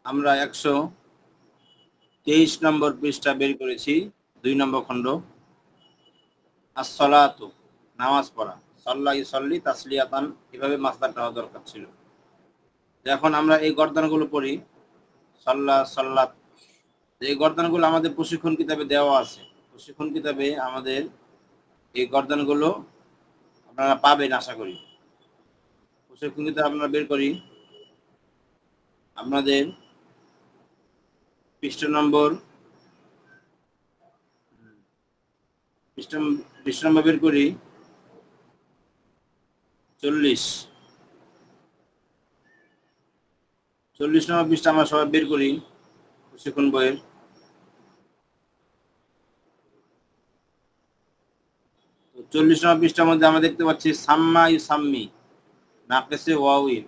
আমরা 123 নম্বর পৃষ্ঠা বের করেছি, 2 নম্বর খণ্ড। as-সালাতু, নামাজ পড়া। সাল্লা ইউসাল্লি তাসলিয়াতান, এভাবে মাসদারটা হওয়া দরকার ছিল। এখন আমরা এই গর্দানগুলো পড়ি, সাল্লা সাল্লাত। এই গর্দানগুলো আমাদের প্রশিক্ষণ কিতাবে দেওয়া আছে। প্রশিক্ষণ কিতাবে আমাদের এই গর্দানগুলো আপনারা পাবেন আশা করি। প্রশিক্ষণ কিতাব আমরা বের করি, আপনাদের পৃষ্ঠা নম্বর বের করি 40 নম্বর পৃষ্ঠা আমরা সবাই বের করি প্রশিক্ষণ বইয়ের। তো 40 নম্বর পৃষ্ঠার মধ্যে আমরা দেখতে পাচ্ছি সাম্মা ইউসাম্মি, নাকিসে ওয়াউইল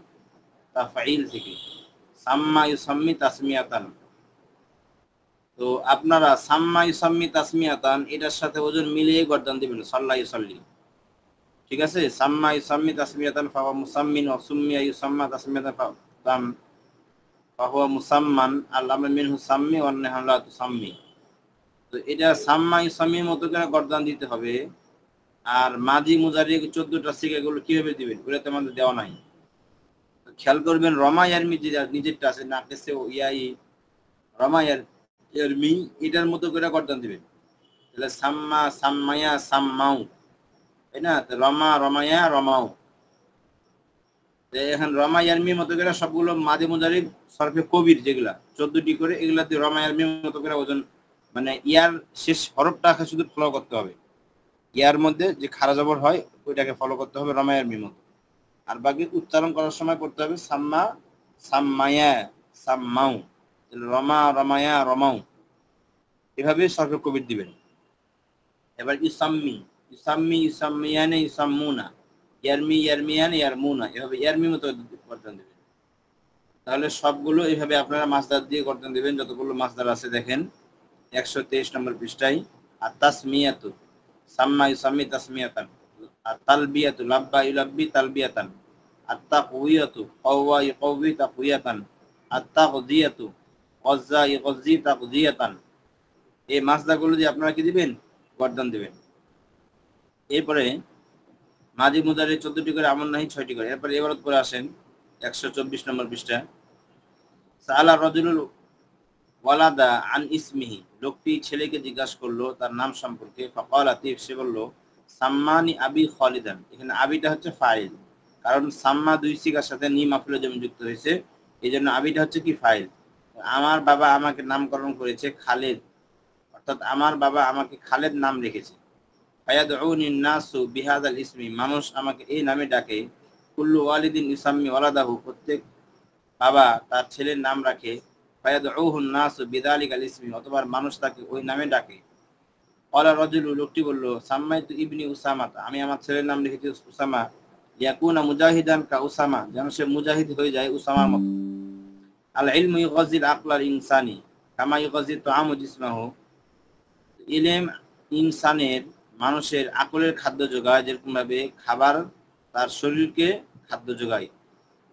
তাফঈল থেকে সাম্মা ইউসাম্মি তাসমিয়াতান। তো আপনারা সাম্মা ইউসাম্মি তাসমিয়াতান এটার সাথে ওজন মিলিয়ে গর্দান দিবেন, সাল্লা ইউসাল্লি। ঠিক আছে, সাম্মা ইউসাম্মি তাসমিয়াতান ফাহুয়া মুসাম্মিন ওয়া সুম্মিয়া ইউসাম্মা তাসমিয়াতান ফাহুয়া মুসাম্মান আল আমরু মিনহু সাম্মি ওয়া নাহু লা তুসাম্মি। তো এটা সাম্মা ইউসাম্মির মতো করে গর্দান দিতে হবে। আর মাজি মুজারি 14টা সিগাগুলো কিভাবে দিবেন ওটা তো আমাদের দেওয়া নাই। খেয়াল করবেন, রমা ইয়ারমি যে নিজেরটা আছে নাকিসে ইয়াই রমা ইয়ারমি, এটার মতো করে গর্দান দিবেন। তাহলে সাম্মা সাম্মায়া সাম্মাউ, তাই না? রমা রমায়া রমাউ। এখন রমা ইয়ারমির মতো করে সবগুলো মাদি মুজারি সরফে কবির যেগুলা 14টি করে, এগুলাতে রমা ইয়ারমির মতো করে ওজন, মানে ইয়ার শেষ হরফটাকে শুধু ফলো করতে হবে। ইয়ার মধ্যে যে খারা জবর হয় ওইটাকে ফলো করতে হবে রমা ইয়ারমির মতো। আর বাকি উচ্চারণ করার সময় করতে হবে সাম্মা সাম্মায়া সাম্মাউ, রমা রমায়া রমাউ, এভাবে সরফে কবির দিবেন। এবার ইসাম্মি ইসাম্মি ইসাম্মিয়ানে ইসাম্মুনা, ইয়ারমি ইয়ারমিয়ানে ইয়ারমুনা, এভাবে ইয়ারমি মতো গর্দান দেবেন। তাহলে সবগুলো এইভাবে আপনারা মাসদার দিয়ে গর্দান দেবেন, যতগুলো মাসদার আছে দেখেন 123 নম্বর পৃষ্ঠায়। আর তাসমিয়াতু, সাম্মা ইউসাম্মি তাসমিয়াতান। আর তালবিয়াতু, লাব্বা ইউলাব্বি তালবিয়াতান। আর তাকওয়িয়াতু, কাওয়া ইয়াকওয়ি তাকওয়িয়াতান। আর তাগযিয়াতু, গাযযা ইয়াগযি তাগযিয়াতান। এই মাসদারগুলো দিয়ে আপনারা কি দিবেন? গর্দান দিবেন। এরপরে মাজি মুজারি 14টি করে, আমল নাহি 6টি করে। এরপরে ইবারত করে আসেন 124 নম্বর পৃষ্ঠা। সাআলা রাজুলুল ওয়ালাদা আন ইসমিহি, লোকটি ছেলেকে জিজ্ঞাসা করলো তার নাম সম্পর্কে। ফাকাল আতিফ, সে বলল সাম্মানি আবি খালিদান। এখানে আবিটা হচ্ছে ফাইল, কারণ সাম্মা দুই সিগার সাথে নি মাফুলের জন্য যুক্ত হয়েছে, এই জন্য আবিটা হচ্ছে কি ফাইল। আমার বাবা আমাকে নামকরণ করেছে খালেদ, অর্থাৎ আমার বাবা আমাকে খালেদ নাম রেখেছে। ফায়াদউনি নাসু বিহাদাল ইসমি, মানুষ আমাকে এই নামে ডাকে। কুল্লু ওয়ালিদিন ইউসাম্মি ওয়ালাদাহু, প্রত্যেক বাবা তার ছেলের নাম রাখে। ফায়াদউহু নাসু বিযালিকাল ইসমি, অথবা মানুষ তাকে ওই নামে ডাকে। ক্বালা রাজুলু, লোকটি বলল সাম্মাইতু ইবনি উসামা, আমি আমার ছেলের নাম রেখেছি উসামা। ইয়াকুনা মুজাহিদান কা উসামা, যেন সে মুজাহিদ হয়ে যায় উসামার মতো। আল ইলমু ইউগাযিল আকলাল ইনসানি কামা ইউগাযিল তুআমু জিসমাহু, ইলম ইনসানের, মানুষের আকলের খাদ্য যোগায়, যেরকম ভাবে খাবার তার শরীরকে খাদ্য যোগায়।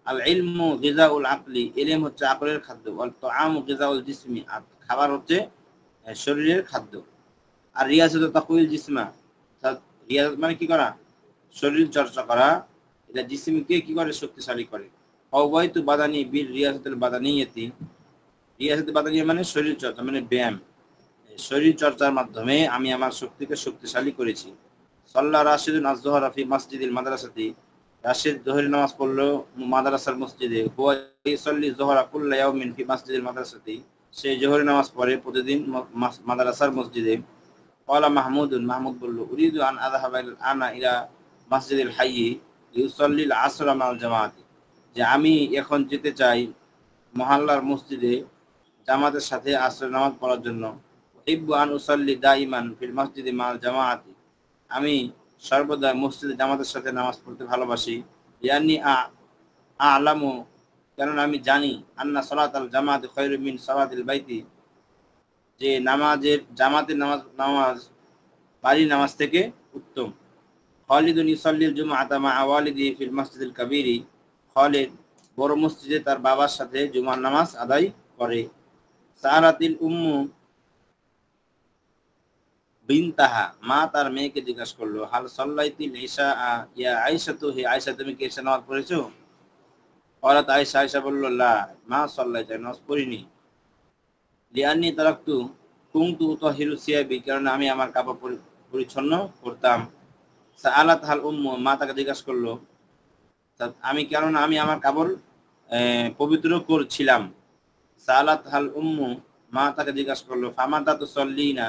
আল ইলমু গিযাউল আকলি, ইলম হচ্ছে আকলের খাদ্য। ওয়াল তুআমু গিযাউল জিসমি, আর খাবার হচ্ছে শরীরের খাদ্য। আর রিয়াজাতু তাকওয়িল জিসমা, রিয়াজত মানে কি করা? শরীর চর্চা করা। এটা জিসমকে কি করে? শক্তিশালী করে। ফাওয়াইতু বাদানি বিল রিয়াজাতুল বাদানিয়াতি, রিয়াজাতুল বাদানিয়া মানে শরীর চর্চা, মানে ব্যায়াম। শরীর চর্চার মাধ্যমে আমি আমার শক্তিকে শক্তিশালী করেছি। সাল্লা রাশিদুন আয-যুহরা ফি মসজিদিল মাদ্রাসাতি, রাশিদ যোহরের নামাজ পড়লো মাদ্রাসার মসজিদে। হুয়া ইউসাল্লি যোহরা কুল্লা ইয়াউমিন ফি মসজিদিল মাদ্রাসাতি, সে যোহরের নামাজ পড়ে প্রতিদিন মাদ্রাসার মসজিদে। ক্বালা মাহমুদুন, মাহমুদ বলল উরিদু আন আযহাবা আনা ইলা মসজিদিল হাইয়্যি ইউসাল্লিল আসরা মা'আল জামাআতি, যে আমি এখন যেতে চাই মহল্লার মসজিদে জামাতের সাথে আসরের নামাজ পড়ার জন্য। ইব্বু আন উসাল্লি দাইমান ফিল মসজিদি মা'আল জামাআতি, আমি সর্বদা মসজিদে জামাতের সাথে নামাজ পড়তে ভালোবাসি। ইয়ানি আ'লামু, কারণ আমি জানি, আন্না সালাতাল জামাআতি খায়রুম মিন সালাতিল বাইতি, যে জামাতের নামাজ বাড়ির নামাজ থেকে উত্তম। খালিদুন ইউসাল্লিল জুমআতা মা ওয়ালিদি ফিল মসজিদিল কাবীরি, খালিদ বড় মসজিদে তার বাবার সাথে জুমার নামাজ আদায় করে। সারাতিল উম্মু বিনতাহা, মা তার মেয়েকে জিজ্ঞাসা করলো, হাল সাল্লাইতিল ইশা ইয়া আয়েশা, তো হে আয়েশা তুমি কি এশা নামাজ পড়েছো? ক্বালাত আয়েশা, আয়েশা বলল, লা মা সাল্লাইতু, নামাজ পড়িনি। লিআন্নী তারাকতু কুনতু উতাহিরু সিয়াবি, কারণ আমি আমার কাপড় পরিচ্ছন্ন করতাম। সাআলাত হাল উম্মু, মা তাকে জিজ্ঞাসা করলো, আমি আমার কাপড় পবিত্র করছিলাম। সাআলাত হাল উম্মু, মা তাকে জিজ্ঞাসা করলো, ফামাতা তুসাল্লিনা,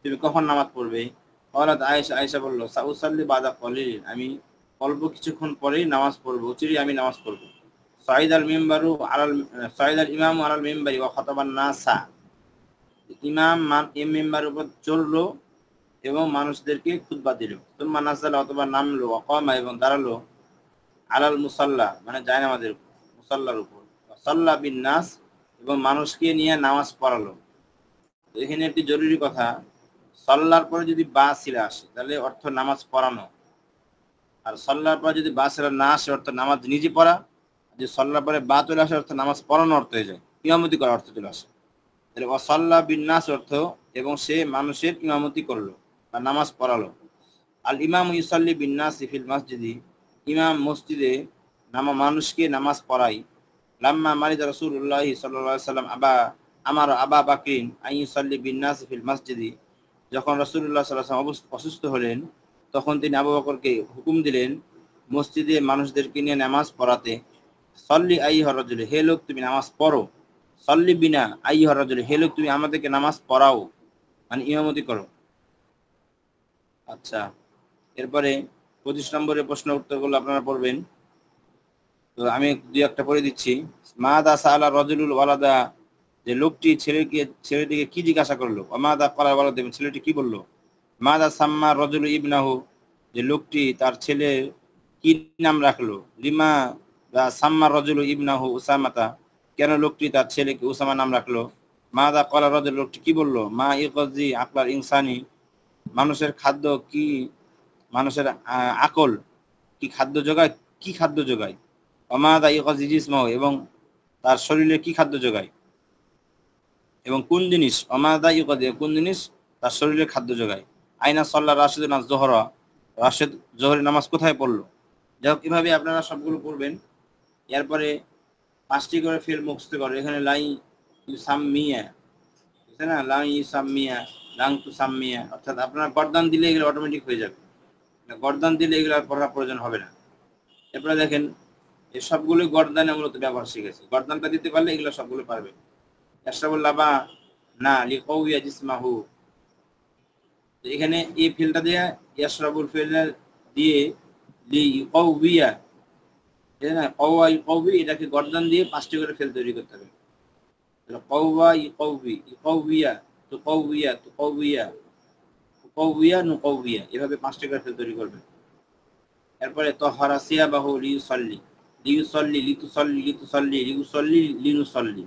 তুমি কখন নামাজ পড়বে? ক্বালাত আয়েশা, আয়েশা বলল, সাউসাল্লি বাদা কলিল, আমি অল্প কিছুক্ষণ পরেই নামাজ পড়বো, অচিরেই আমি নামাজ পড়বো। সাইদ আল ইমামু আলাল মিম্বারি ওয়া খাতাবান নাসা, ইমাম মিম্বারের উপর চড়লো এবং মানুষদেরকে খুতবা দিল। তুম্মা নাযালা, অথবা নামলো, ওয়া কামা, এবং দাঁড়ালো, আলাল মুসাল্লা, মানে জায়নামাজের মুসাল্লার উপর, সাল্লা বিন নাস, এবং মানুষকে নিয়ে নামাজ পড়ালো। এখানে একটি জরুরি কথা, সাল্লার পরে যদি বা সিলা আসে তাহলে অর্থ নামাজ পড়ানো, আর সাল্লার পরে যদি বা সিলা না আসে অর্থ নামাজ নিজে পড়া, যদি সাল্লার পরে বা চলে আসে অর্থ নামাজ পড়ানো অর্থ হয়ে যায়, ইমামতি করা অর্থ চলে আসে। তাহলে ওয়াসাল্লা বিন নাস অর্থ, এবং সে মানুষের ইমামতি করলো বা নামাজ পড়ালো। আল ইমাম ইউসাল্লি বিন নাস ফিল মসজিদি, ইমাম মসজিদে মানুষকে নামাজ পড়াই। লাম্মা মারিদ রাসূলুল্লাহ সাল্লাল্লাহু আলাইহি ওয়াসাল্লাম আবা বাকরিন আন ইউসাল্লি বিন নাস ফিল মসজিদি, যখন রাসূলুল্লাহ সাল্লাল্লাহু আলাইহি ওয়াসাল্লাম অসুস্থ হলেন, তখন তিনি আবু বকরকে হুকুম দিলেন মসজিদে মানুষদেরকে নিয়ে নামাজ পড়াতে। সল্লি আইয়ুহা রাজুল, হে লোক তুমি নামাজ পড়ো। সল্লি বিনা আইয়ুহা রাজুল, হে লোক তুমি আমাদেরকে নামাজ পড়াও, মানে ইমামতি করো। আচ্ছা, এরপরে 25 নম্বরের প্রশ্ন উত্তরগুলো আপনারা পড়বেন। তো আমি দুই একটা পড়ে দিচ্ছি। মাদা সাআলা রাজুলুল ওয়ালাদা, যে লোকটি ছেলেটিকে কি জিজ্ঞাসা করলো। মাদা ক্বালা ওয়ালাদ, ছেলেটি কি বললো। মাদা সাম্মা রাজুলু ইবনাহু, যে লোকটি তার ছেলে কি নাম রাখলো। লিমা সাম্মা রাজুলু ইবনাহু উসামাতা, কেন লোকটি তার ছেলেকে উসামা নাম রাখলো। মাদা ক্বালা রাজুল, লোকটি কি বললো। মা ইগজি আকলাল ইনসানি, মানুষের খাদ্য কি, মানুষের আকল কি খাদ্য যোগায়, কি খাদ্য যোগায়। অমাদা ইগজি জিসমাহু, এবং তার শরীরে কি খাদ্য যোগায়, এবং কোন জিনিস। অমাদা ইগজি, কোন জিনিস তার শরীরে খাদ্য যোগায়। আইনা সাল্লাহ রাশেদ নামাজ জোহরা, রাশেদ জোহরের নামাজ কোথায় পড়লো। যাই হোক, এভাবে আপনারা সবগুলো পড়বেন। এরপরে 5টি করে ফেল মুখস্থ করে। এখানে লাই ইউসাম্মিয়া, বুঝছে না, লাই ইউসাম্মিয়া, লাং তু সাম্মিয়া, অর্থাৎ আপনারা গর্দান দিলে এগুলো অটোমেটিক হয়ে যাবে, গর্দান দিলে এগুলো আর পড়ার প্রয়োজন হবে না। এরপরে দেখেন, এই সবগুলো গর্দানে মূলত ব্যবহার শিখেছে, গর্দানটা দিতে পারলে এগুলো সবগুলো পারবে। ইয়াশরাবুল্লাবা না লিকাউইয়া জিসমাহু, এখানে এই ফিলটা দিয়ে ইয়াশরাবুল ফিল দিয়ে লিকাউইয়া, না কওয়া ইকাউবি, এটাকে গর্দান দিয়ে 5টি করে ফেল তৈরি করতে হবে। কওয়া ইকাউবি, ইকাউবিয়া, তুকাউবিয়া, তুকাউবিয়া, তুকাউবিয়া, নুকাউবিয়া, এভাবে 5টি করে ফেল তৈরি করবে। এরপরে তহরা সিয়াবাহু লিউসাল্লি, লিউসাল্লি, লিতুসাল্লি, লিতুসাল্লি, লিউসাল্লি, লিনুসাল্লি,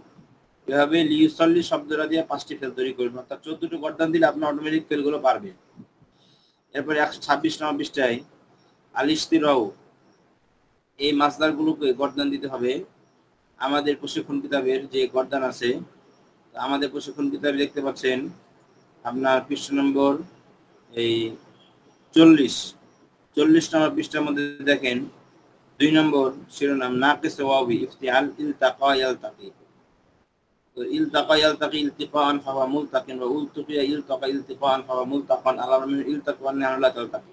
এভাবে লিউসাল্লি শব্দটা দিয়ে 5টি ফেল তৈরি করবেন, অর্থাৎ 14টি গর্দান দিলে আপনার অটোমেটিক ফেলগুলো পারবে। এরপরে 126 নম্বর পৃষ্ঠায় আলিস্তিরাউ, এই মাসদারগুলোকে গর্দান দিতে হবে। আমাদের প্রশিক্ষণ কিতাবের যে গর্দান আছে, আমাদের প্রশিক্ষণ কিতাবে দেখতে পাচ্ছেন আপনার পৃষ্ঠা নম্বর এই 40 নম্বর পৃষ্ঠার মধ্যে দেখেন 2 নম্বর শিরোনাম নাকিস ওয়াবি ইফতিআল ইলতাকা ইয়ালতাকি। তো ইলতাকা ইয়ালতাকি ইলতিকাআন ফাহুয়া মুলতাকিন, ওয়া উলতুকিয়া ইলতাকা ইলতিকাআন ফাহুয়া মুলতাকান, আলা মিন ইলতাকা ওয়া লা তালতাকি।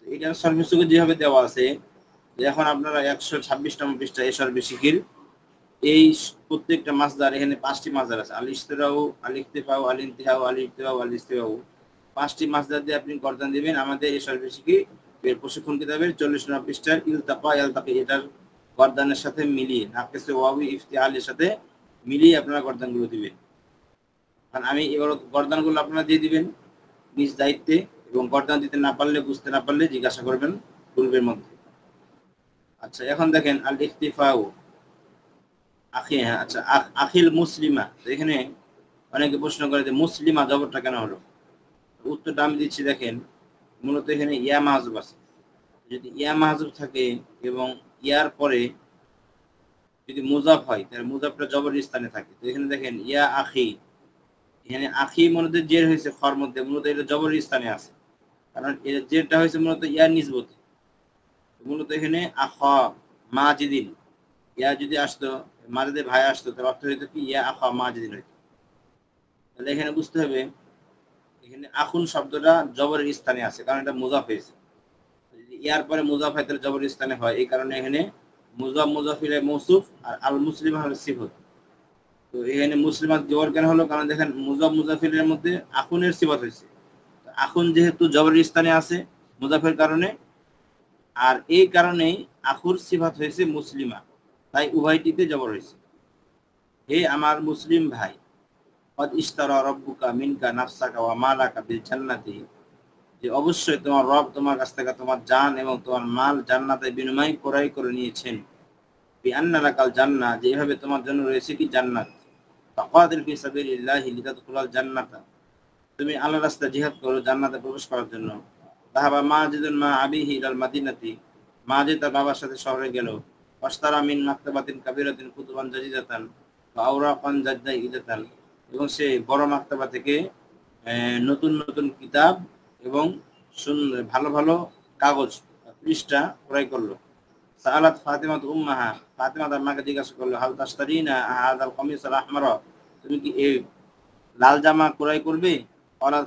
এটা সর্বসুকে যেভাবে দেওয়া আছে, এখন আপনারা 126 নম্বর পৃষ্ঠা এই সর্বশিকির এই প্রত্যেকটা মাসদার, এখানে 5টি মাসদার আছে, আল ইস্তিরাউ, আল ইকতিফাউ, আল ইনতিহাউ, আল ইকতিফাউ, আল ইস্তিওয়াউ, 5টি মাসদার দিয়ে আপনি গর্দান দিবেন। আমাদের এই সর্বশিকি এর প্রশিক্ষণ কিতাবের 40 নম্বর পৃষ্ঠার ইলতাকা ইয়ালতাকি, এটার গর্দানের সাথে মিলিয়ে, নাকিস ওয়াবি ইফতিআলের সাথে মিলিয়ে আপনারা গর্দানগুলো দিবেন। কারণ আমি এবার গর্দানগুলো আপনারা দিয়ে দিবেন নিজ দায়িত্বে, এবং গর্দান দিতে না পারলে, বুঝতে না পারলে জিজ্ঞাসা করবেন পূর্বের মধ্যে। আচ্ছা, এখন দেখেন আল ইকতিফাউ আখি, হ্যাঁ আচ্ছা, আখিল মুসলিমা, এখানে অনেকে প্রশ্ন করে যে মুসলিমা জবরটা কেন হলো। উত্তরটা আমি দিচ্ছি। দেখেন, মূলত এখানে ইয়া মাহজুব আছে, যদি ইয়া মাহজুব থাকে এবং ইয়ার পরে যদি মুজাফ হয় তাহলে মুজাফটা জবরের স্থানে থাকে। তো এখানে দেখেন ইয়া আখি, এখানে আখি মূলত জের হয়েছে খর মধ্যে, মূলত এটা জবরের স্থানে আছে, কারণ এর জেরটা হয়েছে মূলত ইয়া নিসবতে। মূলত এখানে আখা মাজিদিন, ইয়া যদি আসতো মাজিদের ভাই আসতো তার অর্থ হইতো কি ইয়া আখা মাজিদিন হইতো। তাহলে এখানে বুঝতে হবে এখানে আখুন শব্দটা জবরের স্থানে আছে, কারণ এটা মুজাফ হয়েছে। ইয়ার পরে মুজাফ হয় তাহলে জবরের স্থানে হয়, এই কারণে এখানে মুজাফ মুজাফিলে মৌসুফ আর আল মুসলিমা হলো সিফত। তো এখানে মুসলিমাত জবর কেন হলো, কারণ দেখেন মুজাফ মুজাফিলের মধ্যে আখুনের সিফত হয়েছে। আখুন যেহেতু জবরের স্থানে আছে মুজাফের কারণে, আর এই কারণেই আখুর সিফাত হয়েছে মুসলিমা, তাই উভয়টিতে জবর হয়েছে। হে আমার মুসলিম ভাই, কদ ইশতারা রব্বুকা মিনকা নাফসাকা ওয়া মালাকা বিল জান্নাতি, যে অবশ্যই তোমার রব তোমার কাছ থেকে তোমার জান এবং তোমার মাল জান্নাতে বিনিময় ক্রয় করে নিয়েছেন। বিআন্না লাকাল জান্নাহ, যে এভাবে তোমার জন্য রয়েছে কি জান্নাত। ফাকাতিল ফি সাবিলিল্লাহি লিতাদখুলাল জান্নাতা, তুমি আল্লাহর রাস্তায় জিহাদ করো জান্নাতে প্রবেশ করার জন্য। যাহাবা মাজিদুন মা আবিহি ইলাল মাদিনাতি, মাজিদ তার বাবার সাথে শহরে গেল। ওয়াশতারা মিন মাকতাবাতিন কাবীরাতিন কুতুবান জাদিদাতান ওয়া আওরাকান জাদদাইদাতান, এবং সে বড় মাকতাবা থেকে নতুন নতুন কিতাব এবং ভালো ভালো কাগজ পৃষ্ঠা ক্রয় করলো। সাআলাত ফাতিমা উম্মাহা, ফাতিমা তার মাকে জিজ্ঞাসা করলো হাল তাশতারিনা হাযাল কামিস আল আহমারা, তুমি কি এই লাল জামা ক্রয় করবে?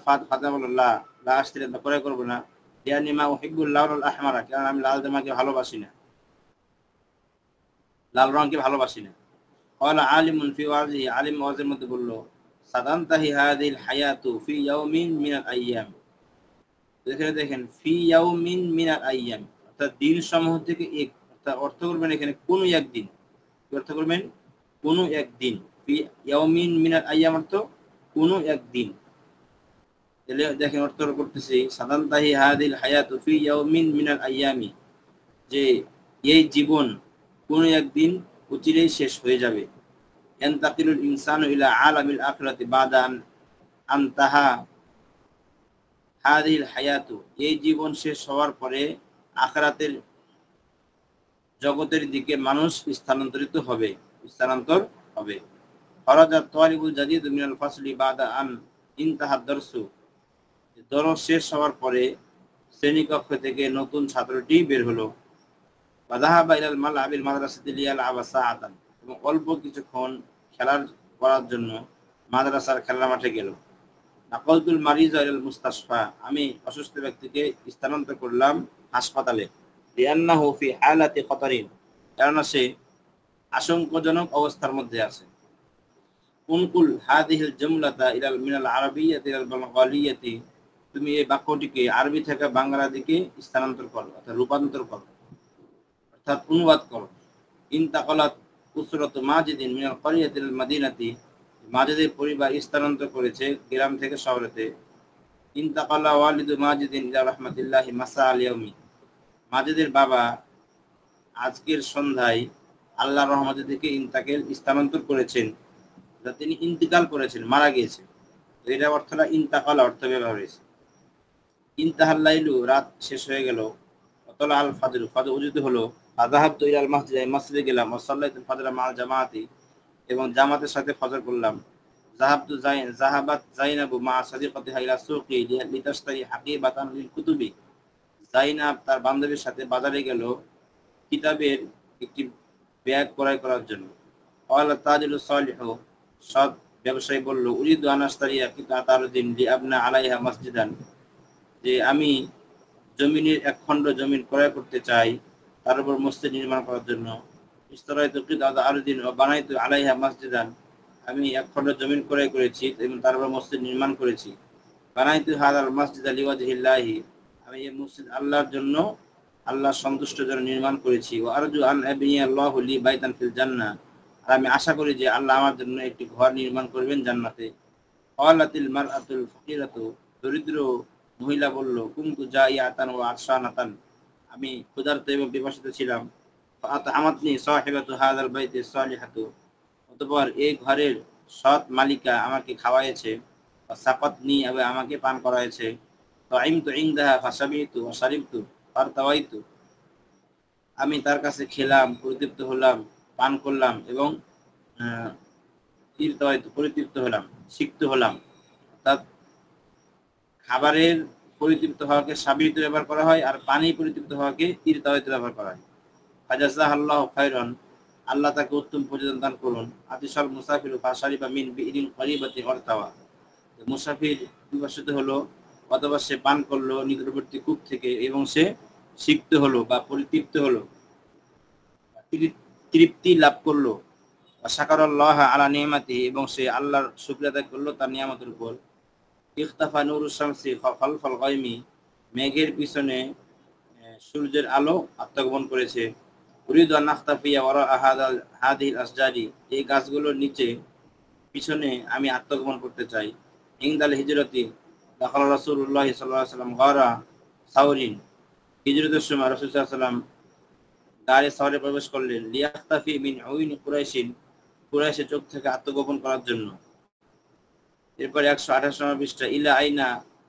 ফাতিমা বলল লা লা আশতারি, ক্রয় করব না। ইয়ানি মা উহিব্বুল লাউনাল আহমারা, কারণ আমি লাল জামাকে ভালোবাসি না, লাল রঙকে ভালোবাসি না। ক্বালা আলিমুন ফি ওয়াজিহি, আলিম ওয়াজের মধ্যে বলল সাদানতাহি হাযিল হায়াতু ফি ইয়াউমিন মিনাল আইয়াম, এখানে দেখেন ফি ইয়াউমিন মিনাল আইয়াম, অর্থাৎ দিন সমূহ থেকে এক, অর্থাৎ অর্থ করবেন এখানে কোন একদিন, অর্থ করবেন কোন একদিন। ফি ইয়াউমিন মিনাল আইয়াম অর্থ কোন একদিন। তাহলে দেখেন অর্থ করতেছি সাদানতাহি হাযিল হায়াতু ফি ইয়াউমিন মিনাল আইয়ামি, যে এই জীবন কোন একদিন অচিরেই শেষ হয়ে যাবে। ইয়ান্তাকিলুল ইনসানু ইলা আলামিল আখিরাতি বাদা আন তাহা হাযিল হায়াতু, এই জীবন শেষ হওয়ার পরে আখিরাতের জগতের দিকে মানুষ স্থানান্তর হবে। ফরাজা তালিবুল জাদিদ মিনাল ফাসলি বাদা আন ইনতাহা দারসু, দরস শেষ হওয়ার পরে শ্রেণীকক্ষ থেকে নতুন ছাত্রটি বের হলো। ওয়াযাহাবা ইলাল মালআবিল মাদ্রাসাতি লিয়ালআবা সাআতান, এবং অল্প কিছুক্ষণ খেলার করার জন্য মাদ্রাসার খেলার মাঠে গেল। নাকালতুল মারিযা ইলাল মুস্তাশফা, আমি অসুস্থ ব্যক্তিকে স্থানান্তর করলাম হাসপাতালে। লিআন্নাহু ফি হালাতি খাতারিন, কারণ সে আশঙ্কাজনক অবস্থার মধ্যে আছে। উনকুল হাযিহিল জুমলাতা ইলাল মিনাল আরাবিয়্যাতি ইলাল বাঙ্গালিয়্যাতি, তুমি এই বাক্যটিকে আরবি থেকে বাংলা দিকে স্থানান্তর করো, অর্থাৎ রূপান্তর করো, অর্থাৎ অনুবাদ করো। ইনতাকালাত উসরাতু মাজিদিন মিনাল ক্বরিয়াতি ইলাল মাদিনাতি, মাজিদের পরিবার স্থানান্তর করেছে গ্রাম থেকে শহরেতে। ইনতাকালা ওয়ালিদু মাজিদিন ইলা রাহমাতিল্লাহি মাসা আল ইয়াউমি, মাজিদের বাবা আজকের সন্ধ্যায় আল্লাহর রহমতের দিকে স্থানান্তর করেছেন, তিনি ইন্তিকাল করেছেন, মারা গিয়েছেন। তো এটা অর্থটা ইনতাকালা অর্থ ব্যবহার হয়েছে। ইনতাহাল লাইলু, রাত শেষ হয়ে গেল। অতলা আল ফাজর, ফাজর উদিত হলো। আযাহাবতু ইলাল মাসজিদ, মসজিদে গেলাম। ওয়াসাল্লাইতুল ফাজরা মা'আল জামাআতি, এবং জামাতের সাথে ফজর করলাম। যাহাবাত যায়নাবু মা'a সাদিকাতিহা ইলা সুকি লিতাশতারি হাকিবাতান লিল কুতুবি, যায়নাব তার বান্ধবীর সাথে বাজারে গেল কিতাবের একটি ব্যাগ ক্রয় করার জন্য। ক্বালা তাজিলু সালিহু, সৎ ব্যবসায়ী বলল উরিদু আন আশতারিয়া কিতাতারদিন লিআবনা আলাইহা মসজিদান, যে আমি জমিনের এক খণ্ড জমিন ক্রয় করতে চাই তার উপর মসজিদ নির্মাণ করার জন্য। ইশতারাইতু কিতাতারদিন ওয়া বানাইতু আলাইহা মসজিদান, আমি এক খণ্ড জমিন ক্রয় করেছি এবং তার উপর মসজিদ নির্মাণ করেছি। বানাইতু হাযাল মসজিদা লিওয়াজহিল্লাহি, আমি এই মসজিদ আল্লাহর জন্য, আল্লাহর সন্তুষ্টির জন্য নির্মাণ করেছি। ওয়া আরজু আন আবিয়াল্লাহু লি বাইতান ফিল জান্নাহ, আর আমি আশা করি যে আল্লাহ আমার জন্য একটি ঘর নির্মাণ করবেন জান্নাতে। ক্বালাতিল মারআতুল ফাকিরাতু, দরিদ্র মহিলা বলল কুনতু জাইআতান ওয়া আতশানাতান, আমি ক্ষুধার্ত এবং পিপাসিত ছিলাম। ফাআতআমাতনি সাহিবাতু হাযাল বাইতি সালিহাতু, অতঃপর এই ঘরের সৎ মালিকা আমাকে খাওয়াইছে। সাকাতনি, এবং আমাকে পান করাইছে। তাইমতু ইনদাহা ফাশাবিতু ওয়া শারিবতু ফারতাওয়াইতু, আমি তার কাছে খেলাম, পরিতৃপ্ত হলাম, পান করলাম এবং পরিতৃপ্ত হলাম, সিক্ত হলাম। অর্থাৎ খাবারের পরিতৃপ্ত হওয়াকে সাবিত ব্যবহার করা হয়, আর পানি পরিতৃপ্ত হওয়াকে ইরতাওয়াইতে ব্যবহার করা হয়। ফাজাযাল্লাহু খায়রান, আল্লাহ তাকে উত্তম প্রতিদান দান করুন। আতিশাল মুসাফির ফাশারিবা মিন বিইরিন করিবাতি ওয়ারতাওয়া, মুসাফির পিপাসিত হলো অথবা সে পান করলো নিকটবর্তী কূপ থেকে এবং সে সিক্ত হলো বা পরিতৃপ্ত হলো, তৃপ্তি লাভ করলো। শাকারাল্লাহ আলা নিয়ামাতিহি, এবং সে আল্লাহর শুকরিয়া আদায় করলো তার নিয়ামতের উপর। ইখতাফা নূরুশ শামসি খালফাল গায়মি, মেঘের পিছনে সূর্যের আলো আত্মগোপন করেছে। উরিদু আন নাখতাফিয়া ওয়ারা হাদিহিল আসজারি, এই গাছগুলোর নিচে পিছনে আমি আত্মগোপন করতে চাই। ইনদাল হিজরতি দাখালা রাসূলুল্লাহ সাল্লাল্লাহু আলাইহি ওয়াসাল্লাম গারা সাওরিন, হিজরতের সময় রাসূল সাল্লাল্লাহু আলাইহি ওয়াসাল্লাম গারে সাওরে প্রবেশ করলেন। লিয়াখতাফি মিন উইন কুরাইশিন, কুরাইশের চোখ থেকে আত্মগোপন করার জন্য। এরপরে 128 নম্বর পৃষ্ঠা। ইলা আইনা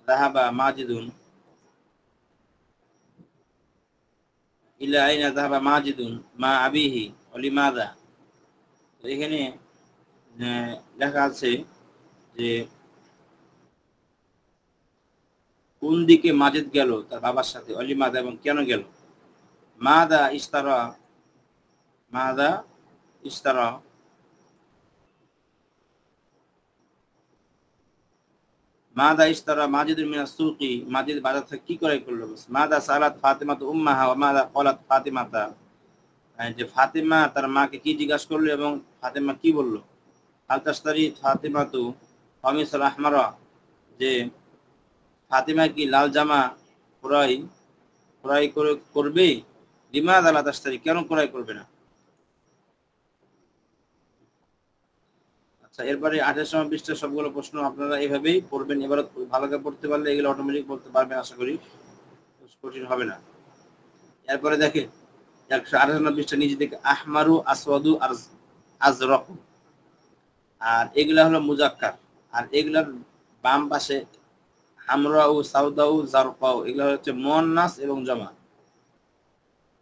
যাহাবা মাজিদুন, ইলা আইনা যাহাবা মাজিদুন মা আবিহি ওয়া লিমাযা, এখানে লেখা আছে যে কোন দিকে মাজিদ গেল তার বাবার সাথে, অলিমাদা এবং কেন গেল। মাদা ইস্তারা, মাদা ইস্তারা, মাদা ইস্তারা মাজিদুন মিনাস সুকি, মাজিদ বাজার থেকে কি ক্রয় করলো। মাদা সালাত ফাতিমাতু উম্মাহা ওয়া মাদা ক্বালাত ফাতিমাতা, যে ফাতিমা তার মাকে কি জিজ্ঞাসা করলো এবং ফাতিমা কি বলল। হাল তাশতারি ফাতিমাতু কামিসাল আহমারা, যে ফাতিমা কি লাল জামা ক্রয় করবে। লিমাযা লা তাশতারি, কেন ক্রয় করবে না। আচ্ছা, এরপরে 28 নম্বর পৃষ্ঠা সবগুলো প্রশ্ন আপনারা এইভাবেই পড়বেন। এবার ভালো করে পড়তে পারলে এগুলো অটোমেটিক পড়তে পারবেন, আশা করি কঠিন হবে না। এরপরে দেখেন 128 নম্বর পৃষ্ঠা নিচে থেকে আহমারু আসওয়াদু আজরাক, আর এগুলা হলো মুজাক্কার, আর এগুলার বাম পাশে হামরাউ সাউদাউ জারকাউ, এগুলো হচ্ছে মুয়ান্নাস এবং জমা।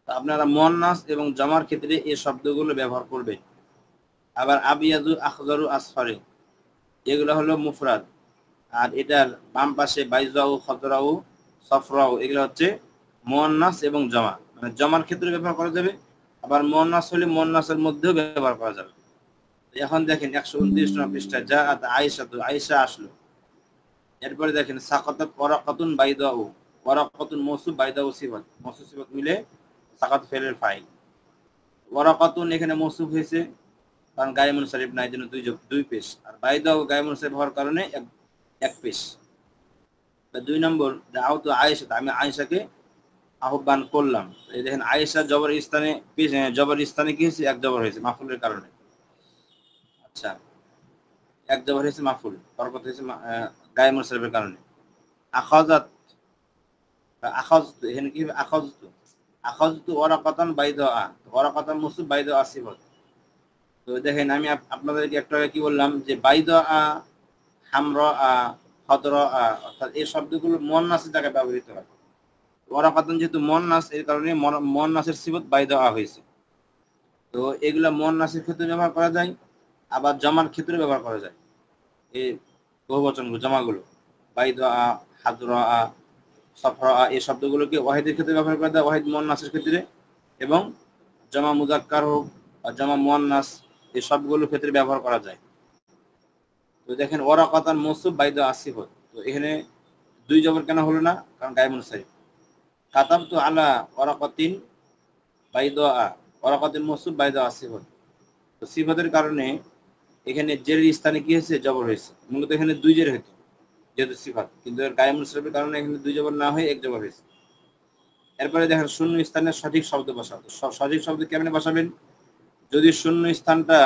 তো আপনারা মুয়ান্নাস এবং জমার ক্ষেত্রে এই শব্দগুলো ব্যবহার করবেন। আবার আবিয়াদু আখজারু আসফারে, এগুলো হলো মুফরাদ, আর এটার বাম পাশে বাইজাউ খদরাউ সফরাউ, এগুলো হচ্ছে মুয়ান্নাস এবং জমা, মানে জমার ক্ষেত্রে ব্যবহার করা যাবে, আবার মুয়ান্নাস হলে মুয়ান্নাসের মধ্যেও ব্যবহার করা যাবে। এখন দেখেন 129 নম্বর পৃষ্ঠা জাআত আয়েশাতু, আয়েশা আসলো। এরপরে দেখেন সাকাতাত ওয়ারাকাতুন বাইদাউ, ওয়ারাকাতুন মওসুফ বাইদাউ সিফাত, মওসুফ সিফাত মিলে সাকাত ফেলের ফাইল। ওয়ারাকাতুন এখানে মওসুফ হয়েছে কারণ গায়ে মুনসারিফ নাই, জন্য দুই পেশ, আর বাইদাউ গায়ে মুনসারিফ হওয়ার কারণে এক পেশ। 2 নম্বর দাউতু আয়েশা, আমি আয়েশাকে আহ্বান করলাম। এই দেখেন আয়েশা জবর স্থানে কি হয়েছে, এক জবর হয়েছে মাফুলের কারণে। আচ্ছা, এক জবর হয়েছে মাফুল, বরকত হয়েছে গায়ে মুনসারিফের কারণে। আখাযাত, আখাযতু এখানে কি হবে, আখাযতু ওয়ারাকাতান বাইদা, ওয়ারাকাতান মুসুব বাইদা সিফাত। তো দেখেন আমি আপনাদেরকে একটা কি বললাম যে বাইদা, হামরা, খদরা, অর্থাৎ এই শব্দগুলো মুয়ান্নাসের জায়গায় ব্যবহৃত হয়। ওয়ারাকাতান যেহেতু মুয়ান্নাস, এর কারণে মুয়ান্নাসের সিফাত বাইদা হয়েছে। তো এগুলা মুয়ান্নাসের ক্ষেত্রে ব্যবহার করা যায়, আবার জমার ক্ষেত্রে ব্যবহার করা যায়। এই বহুবচনগুলো জমাগুলো বাইদা, হাদরা, সফরা, এই শব্দগুলোকে ওয়াহিদের ক্ষেত্রে ব্যবহার করা যায়, ওয়াহিদ মুয়ান্নাসের ক্ষেত্রে, এবং জমা মুযাক্কার হোক আর জমা মুয়ান্নাস এই সবগুলোর ক্ষেত্রে ব্যবহার করা যায়। তো দেখেন ওয়ারাকাতান মওসুফ বাইদা আসিফাত, তো এখানে দুই জবর কেন হলো না, কারণ গায়ে মুনসারিফ। কাতাবতু আলা ওয়ারাকাতিন বাইদা, ওয়ারাকাতিন মওসুফ বাইদা আসিফাত, তো সিফাতের কারণে এখানে জের স্থানে কি হয়েছে, জবর হয়েছে। মূলত এখানে দুই জের হতো যেহেতু সিফাত, কিন্তু এর গায়ে মুনসারিফের কারণে এখানে দুই জবর না হয়ে এক জবর হয়েছে। এরপরে দেখেন শূন্য স্থানে সঠিক শব্দ বসাবো। সঠিক শব্দ কেমনে বসাবেন, যদি শূন্য স্থানটা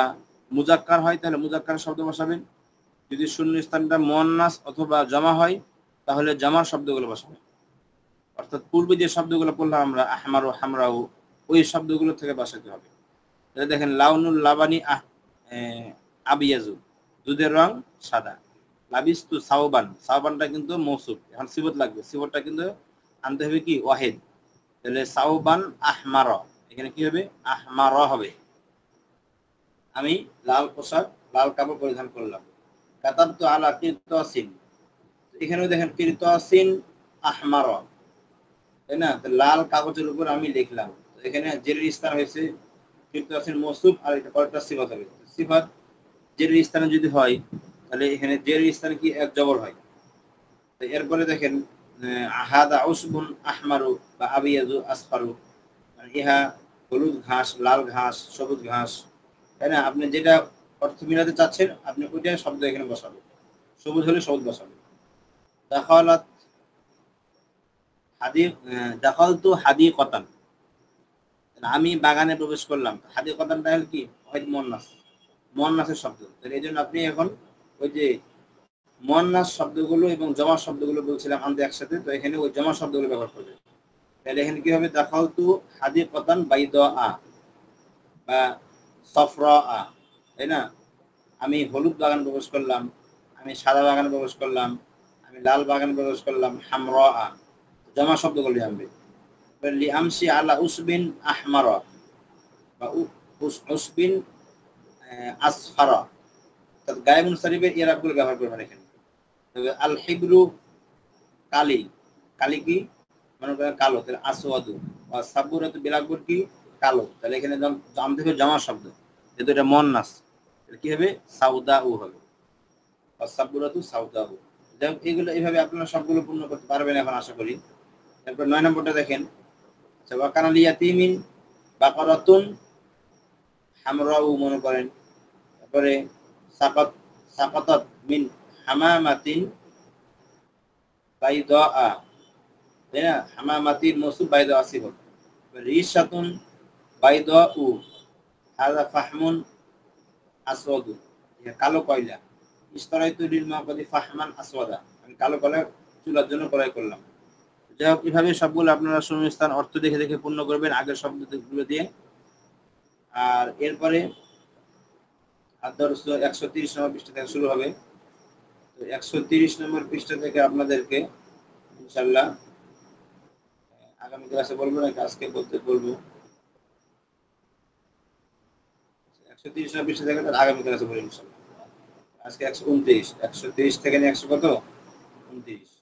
মুজাক্কার হয় তাহলে মুজাক্কার শব্দ বসাবেন, যদি শূন্য স্থানটা মুয়ান্নাস অথবা জমা হয় তাহলে জমার শব্দগুলো বসাবেন। অর্থাৎ পূর্বে যে শব্দগুলো পড়লাম আমরা আহমারু হামরাউ, ওই শব্দগুলো থেকে বসাতে হবে। দেখেন লাউনুল লাবানি আবিয়াজু, দুধের রং সাদা। লাবিস্তু সাওবান, সাওবানটা কিন্তু মৌসুফ, এখন সিফত লাগবে, সিফতটা কিন্তু আনতে হবে কি ওয়াহিদ, তাহলে সাওবান আহমারা, এখানে কি হবে, আহমারা হবে। আমি লাল পোশাক, লাল কাপড় পরিধান করলাম। কাতাবতু আলা কিরতাসিন, এখানেও দেখেন কিরতাসিন আহমার, তাই না? তো লাল কাগজের উপর আমি লিখলাম। এখানে জেরের স্থান হয়েছে কিরতাসিন মৌসুফ, আর এটা পরেরটা সিফাত হবে। সিফাত জেরের স্থানে যদি হয় তাহলে এখানে জেরের স্থানে কি এক জবর হয়। তো এরপরে দেখেন হাদা উসবুন আহমারু বা আবিয়াজু আসফারু, মানে ইহা হলুদ ঘাস, লাল ঘাস, সবুজ ঘাস, তাই না? আপনি যেটা অর্থ মিলাতে চাচ্ছেন আপনি ওইটা শব্দ এখানে বসাবেন। সবুজ হলে সবুজ বসাবেন। দাখালাত দাখালতু হাদিকাতান, আমি বাগানে প্রবেশ করলাম। হাদিকাতানটা হল কি, হয় মুয়ান্নাসের শব্দ। তাহলে এই জন্য আপনি এখন ওই যে মুয়ান্নাস শব্দগুলো এবং জমা শব্দগুলো বলছিলাম আনতে একসাথে, তো এখানে ওই জমা শব্দগুলো ব্যবহার করবেন। তাহলে এখানে কি হবে, দাখালতু হাদিকাতান বাইদা বা সফরা, তাই না? আমি হলুদ বাগানে প্রবেশ করলাম, আমি সাদা বাগানে প্রবেশ করলাম, আমি লাল বাগানে প্রবেশ করলাম। হামরা জমা শব্দগুলো জানবে। লিআমশি আলা উসবিন আহমারা বা উসবিন আসফারা, গায়ে মুনসারিফের ইরাবগুলো ব্যবহার করবেন এখানে। তবে আল হিব্রু কালি, কালি কি মনে করেন কালো, তাহলে আসওয়াদু। আর সাবুরাতু বিলাকবুর কি কালো, তাহলে এখানে জানতে হবে জমা শব্দ, যেহেতু এটা মুয়ান্নাস কি হবে, সাউদাউ হবে। আর সাবুরাতু সাউদাউ। যাই হোক, এগুলো এইভাবে আপনারা সবগুলো পূর্ণ করতে পারবেন এখন আশা করি। তারপর 9 নম্বরটা দেখেন, ওয়াকানা লিয়াতিমিন বাকারাতুন হামরাউ মনে করেন। তারপরে সাকাতাত মিন হামামাতিন বাইদা, তাই না? হামামাতির মৌসুফ বাইদা আসিফ। রিশাতুন বাইদা উ হাযা ফাহমুন আসওয়াদু, কালো কয়লা। ইশতারাইতু লিল মাকাদি ফাহমান আসওয়াদা, আমি কালো কয়লা চুলার জন্য ক্রয় করলাম। যাই হোক, এভাবে সবগুলো আপনারা শূন্যস্থান অর্থ দেখে দেখে পূর্ণ করবেন আগের শব্দগুলো দিয়ে। আর এরপরে আদর্শ 130 নম্বর পৃষ্ঠা থেকে শুরু হবে। তো 130 নম্বর পৃষ্ঠা থেকে আপনাদেরকে ইনশাআল্লাহ আগামী ক্লাসে বলবো নাকি আজকে বলবো। 130 নম্বর পৃষ্ঠা থেকে আগামী ক্লাসে বলবো ইনশাআল্লাহ। আজকে 129, 130 থেকে 100 কত 29।